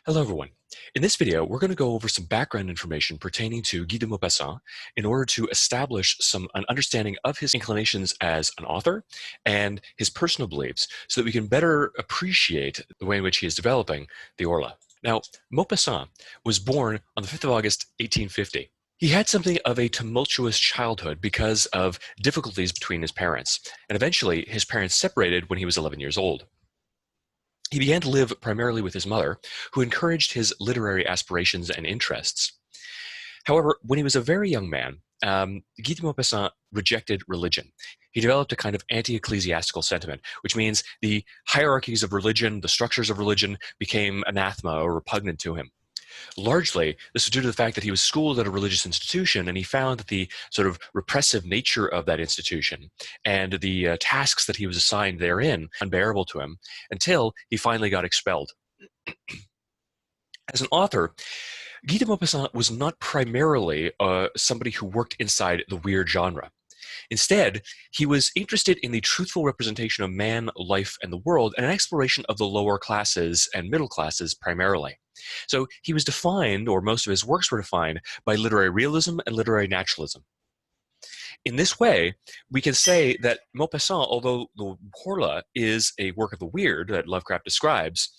Hello everyone. In this video, we're going to go over some background information pertaining to Guy de Maupassant in order to establish an understanding of his inclinations as an author and his personal beliefs so that we can better appreciate the way in which he is developing the Orla. Now, Maupassant was born on the 5th of August, 1850. He had something of a tumultuous childhood because of difficulties between his parents, and eventually his parents separated when he was 11 years old. He began to live primarily with his mother, who encouraged his literary aspirations and interests. However, when he was a very young man, Guy de Maupassant rejected religion. He developed a kind of anti-ecclesiastical sentiment, which means the hierarchies of religion, the structures of religion became anathema or repugnant to him. Largely, this was due to the fact that he was schooled at a religious institution, and he found that the sort of repressive nature of that institution and the tasks that he was assigned therein unbearable to him until he finally got expelled. As an author, Guy de Maupassant was not primarily somebody who worked inside the weird genre. Instead, he was interested in the truthful representation of man, life, and the world, and an exploration of the lower classes and middle classes primarily. So he was defined, or most of his works were defined, by literary realism and literary naturalism. In this way, we can say that Maupassant, although the Horla is a work of the weird that Lovecraft describes,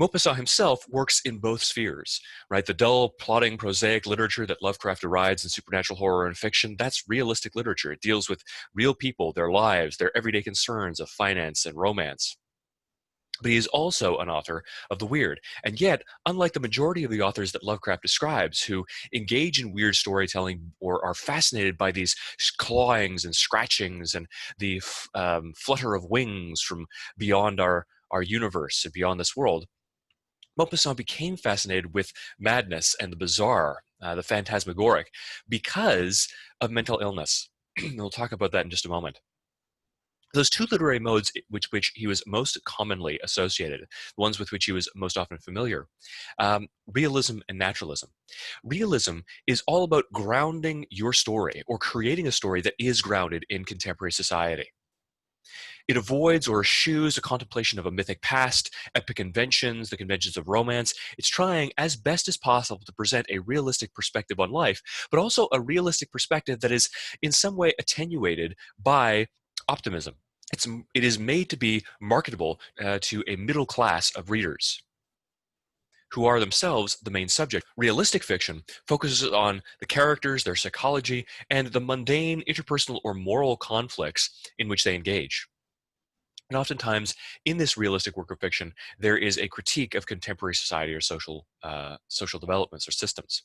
Maupassant himself works in both spheres, right? The dull, plodding, prosaic literature that Lovecraft derides in supernatural horror and fiction, that's realistic literature. It deals with real people, their lives, their everyday concerns of finance and romance. But he is also an author of the weird. And yet, unlike the majority of the authors that Lovecraft describes who engage in weird storytelling or are fascinated by these clawings and scratchings and the flutter of wings from beyond our universe and beyond this world, Maupassant became fascinated with madness and the bizarre, the phantasmagoric, because of mental illness. We'll talk about that in just a moment. Those two literary modes which he was most commonly associated, the ones with which he was most often familiar, realism and naturalism. Realism is all about grounding your story or creating a story that is grounded in contemporary society. It avoids or eschews a contemplation of a mythic past, epic conventions, the conventions of romance. It's trying as best as possible to present a realistic perspective on life, but also a realistic perspective that is in some way attenuated by optimism. It is made to be marketable to a middle class of readers who are themselves the main subject. Realistic fiction focuses on the characters, their psychology, and the mundane interpersonal or moral conflicts in which they engage. And oftentimes, in this realistic work of fiction, there is a critique of contemporary society or social developments or systems.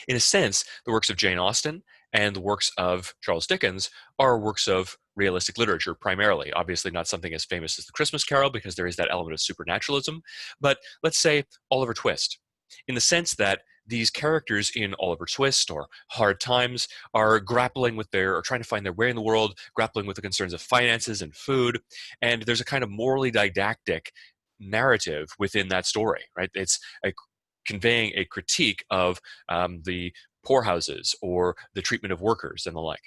In a sense, the works of Jane Austen and the works of Charles Dickens are works of realistic literature primarily. Obviously not something as famous as The Christmas Carol because there is that element of supernaturalism, but let's say Oliver Twist, in the sense that these characters in Oliver Twist or Hard Times are grappling with or trying to find their way in the world, grappling with the concerns of finances and food, and there's a kind of morally didactic narrative within that story, right? It's conveying a critique of the poorhouses or the treatment of workers and the like.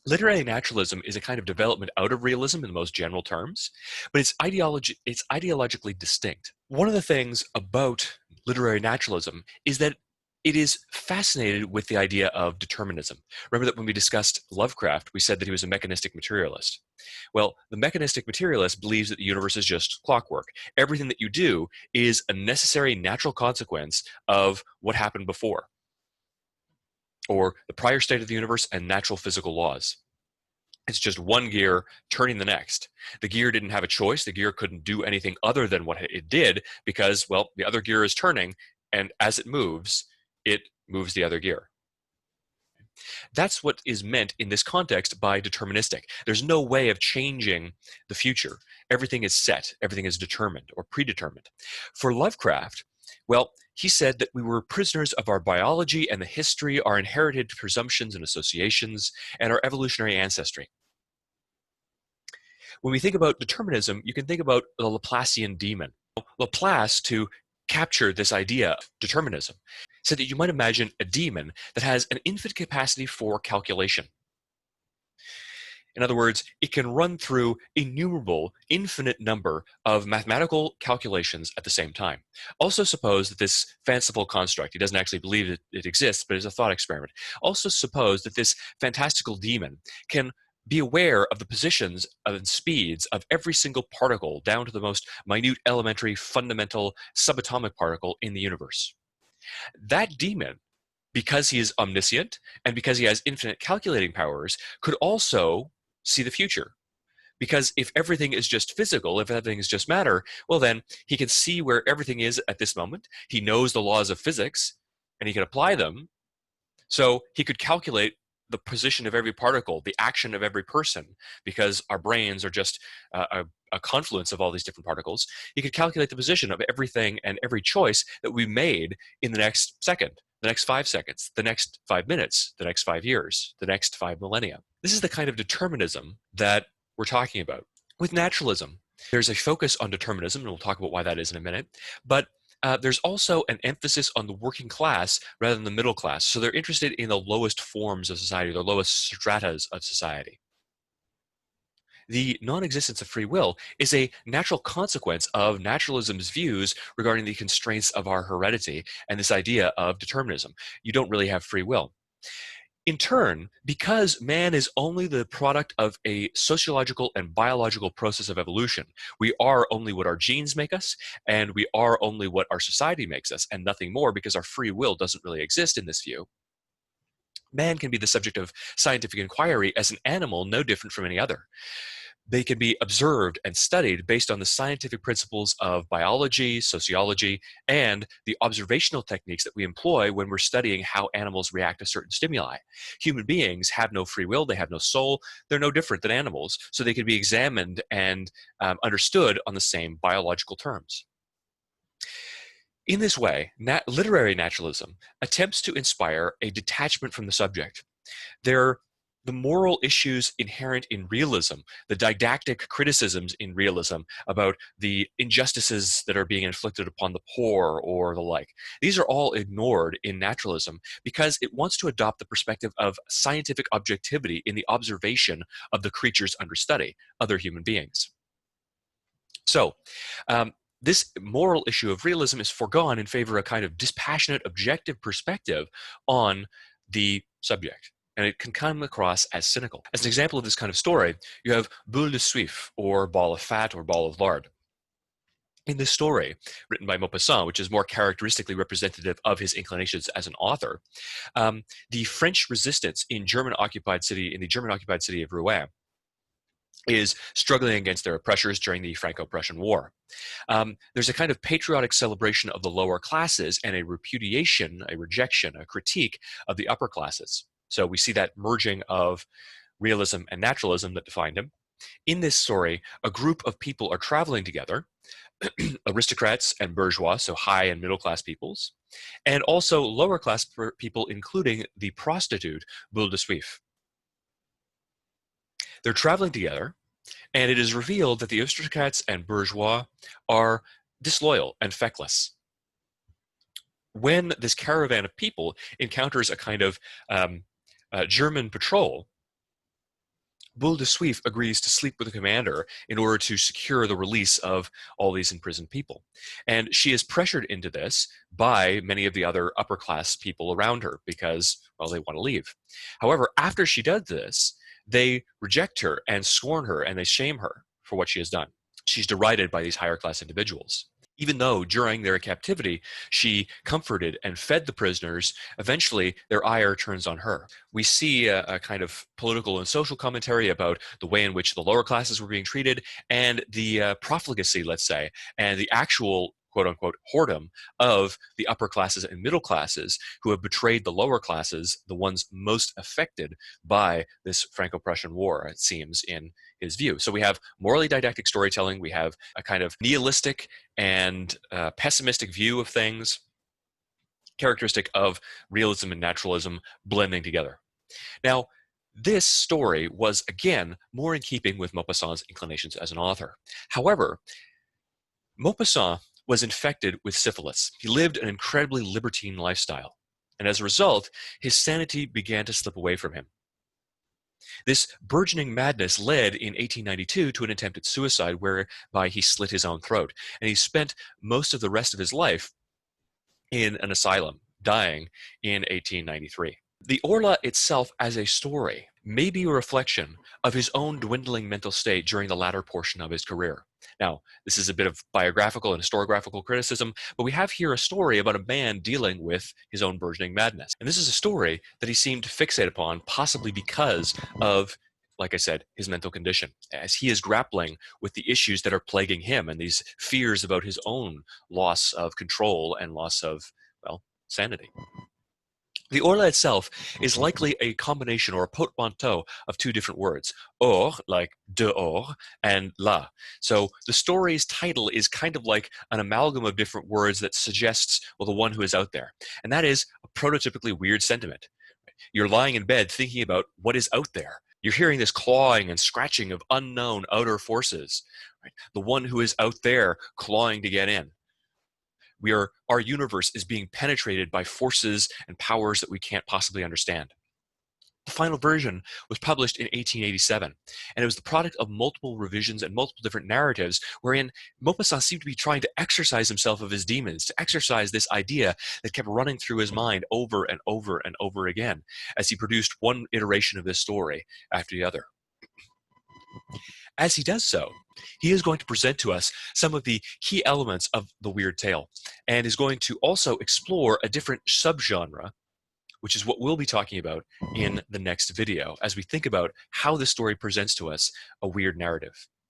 Literary naturalism is a kind of development out of realism in the most general terms, but it's ideologically distinct. One of the things about literary naturalism is that it is fascinated with the idea of determinism. Remember that when we discussed Lovecraft, we said that he was a mechanistic materialist. Well, the mechanistic materialist believes that the universe is just clockwork. Everything that you do is a necessary natural consequence of what happened before, or the prior state of the universe and natural physical laws. It's just one gear turning the next. The gear didn't have a choice. The gear couldn't do anything other than what it did because, well, the other gear is turning, and as it moves the other gear. That's what is meant in this context by deterministic. There's no way of changing the future. Everything is set. Everything is determined or predetermined. For Lovecraft, well, he said that we were prisoners of our biology and the history, our inherited presumptions and associations, and our evolutionary ancestry. When we think about determinism, you can think about the Laplacian demon. Laplace, to capture this idea of determinism, said that you might imagine a demon that has an infinite capacity for calculation. In other words, it can run through innumerable, infinite number of mathematical calculations at the same time. Also suppose that this fanciful construct, he doesn't actually believe it exists, but it's a thought experiment. Also suppose that this fantastical demon can be aware of the positions and speeds of every single particle down to the most minute, elementary, fundamental, subatomic particle in the universe. That demon, because he is omniscient and because he has infinite calculating powers, could also see the future. Because if everything is just physical, if everything is just matter, well, then he can see where everything is at this moment. He knows the laws of physics and he can apply them. So he could calculate the position of every particle, the action of every person, because our brains are just a confluence of all these different particles. He could calculate the position of everything and every choice that we made in the next second, the next 5 seconds, the next 5 minutes, the next 5 years, the next 5 millennia. This is the kind of determinism that we're talking about. With naturalism, there's a focus on determinism, and we'll talk about why that is in a minute, but there's also an emphasis on the working class rather than the middle class. So they're interested in the lowest forms of society, the lowest stratas of society. The non-existence of free will is a natural consequence of naturalism's views regarding the constraints of our heredity and this idea of determinism. You don't really have free will. In turn, because man is only the product of a sociological and biological process of evolution, we are only what our genes make us, and we are only what our society makes us, and nothing more, because our free will doesn't really exist in this view. Man can be the subject of scientific inquiry as an animal no different from any other. They can be observed and studied based on the scientific principles of biology, sociology, and the observational techniques that we employ when we're studying how animals react to certain stimuli. Human beings have no free will, they have no soul, they're no different than animals, so they can be examined and understood on the same biological terms. In this way, literary naturalism attempts to inspire a detachment from the subject. The moral issues inherent in realism, the didactic criticisms in realism about the injustices that are being inflicted upon the poor or the like, these are all ignored in naturalism because it wants to adopt the perspective of scientific objectivity in the observation of the creatures under study, other human beings. So, this moral issue of realism is foregone in favor of a kind of dispassionate, objective perspective on the subject. And it can come across as cynical. As an example of this kind of story, you have boule de suif, or ball of fat, or ball of lard. In this story, written by Maupassant, which is more characteristically representative of his inclinations as an author, the French resistance in the German-occupied city of Rouen is struggling against their oppressors during the Franco-Prussian War. There's a kind of patriotic celebration of the lower classes and a repudiation, a rejection, a critique of the upper classes. So we see that merging of realism and naturalism that defined him. In this story, a group of people are traveling together, aristocrats and bourgeois, so high and middle class peoples, and also lower class people, including the prostitute boule de suif. They're traveling together, and it is revealed that the aristocrats and bourgeois are disloyal and feckless. When this caravan of people encounters a kind of German patrol, boule de suif agrees to sleep with the commander in order to secure the release of all these imprisoned people. And she is pressured into this by many of the other upper class people around her because, well, they want to leave. However, after she does this, they reject her and scorn her and they shame her for what she has done. She's derided by these higher class individuals. Even though during their captivity, she comforted and fed the prisoners, eventually their ire turns on her. We see a kind of political and social commentary about the way in which the lower classes were being treated and the profligacy, let's say, and the actual quote-unquote whoredom of the upper classes and middle classes who have betrayed the lower classes, the ones most affected by this Franco-Prussian War, it seems, in his view. So we have morally didactic storytelling, we have a kind of nihilistic and pessimistic view of things, characteristic of realism and naturalism blending together. Now, this story was, again, more in keeping with Maupassant's inclinations as an author. However, Maupassant was infected with syphilis. He lived an incredibly libertine lifestyle, and as a result, his sanity began to slip away from him. This burgeoning madness led in 1892 to an attempt at suicide whereby he slit his own throat. And he spent most of the rest of his life in an asylum, dying in 1893. The Orla itself as a story may be a reflection of his own dwindling mental state during the latter portion of his career. Now, this is a bit of biographical and historiographical criticism, but we have here a story about a man dealing with his own burgeoning madness. And this is a story that he seemed to fixate upon, possibly because of, like I said, his mental condition, as he is grappling with the issues that are plaguing him and these fears about his own loss of control and loss of, well, sanity. The Orla itself is likely a combination or a portmanteau of two different words, or, like dehors, and la. So the story's title is kind of like an amalgam of different words that suggests, well, the one who is out there. And that is a prototypically weird sentiment. You're lying in bed thinking about what is out there. You're hearing this clawing and scratching of unknown outer forces. Right? The one who is out there clawing to get in. Our universe is being penetrated by forces and powers that we can't possibly understand. The final version was published in 1887, and it was the product of multiple revisions and multiple different narratives wherein Maupassant seemed to be trying to exorcise himself of his demons, to exorcise this idea that kept running through his mind over and over and over again as he produced one iteration of this story after the other. As he does so, he is going to present to us some of the key elements of the weird tale, and is going to also explore a different subgenre, which is what we'll be talking about in the next video, as we think about how this story presents to us a weird narrative.